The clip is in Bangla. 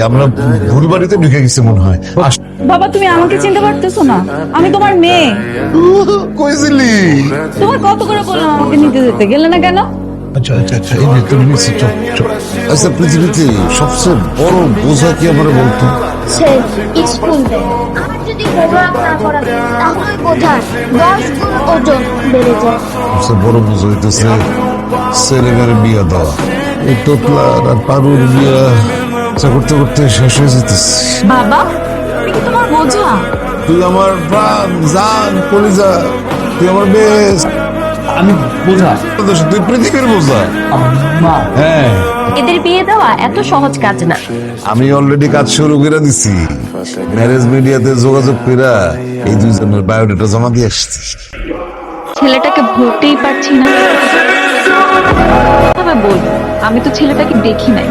আমরা ভুল বাড়িতে ঢুকে গেছি মনে হয়। বাবা তুমি আমাকে চিনতে পারতেছো না? আমি তোমার মেয়ে। কইছিলি? তোমার কত করে বললাম আমাকে নিতে যেতে, গেলে না কেন? আচ্ছা আচ্ছা আচ্ছা, এই নিয়ে তুমি নিশ্চয় চল চল। আচ্ছা, পৃথিবীতে সবচেয়ে বড় বোঝা কি আমার বলতো? সে স্কুল দেয়। আর যদি হোমওয়ার্ক না করা তাহলে বোঝা 10 গুণ ওজন বেড়ে যায়। সবচেয়ে বড় বোঝা হইতেছে ছেলেমেয়ের বিয়ে দেওয়া। এই তোতলার আর পারুর বিয়ে করতে করতে শেষ হয়ে যেতেছে। বাবা তুমি কি তোমার বোঝা? তুই আমার প্রাণ, জান, কলিজা, তুই আমার বেস্ট। আমি বোঝা তুই পৃথিবীর বোঝা। মা, হ্যাঁ, এদের বিয়ে দেওয়া এত সহজ কাজ না। আমি অলরেডি কাজ শুরু করে দিছি। ম্যারেজ মিডিয়াতে যোগাযোগ কইরা এই দুইজনের বায়োডাটা জমা দিয়ে আসছি। ছেলেটাকে ভুলতেই পারছি না। তবে বল, আমি তো ছেলেটাকে দেখি নাই।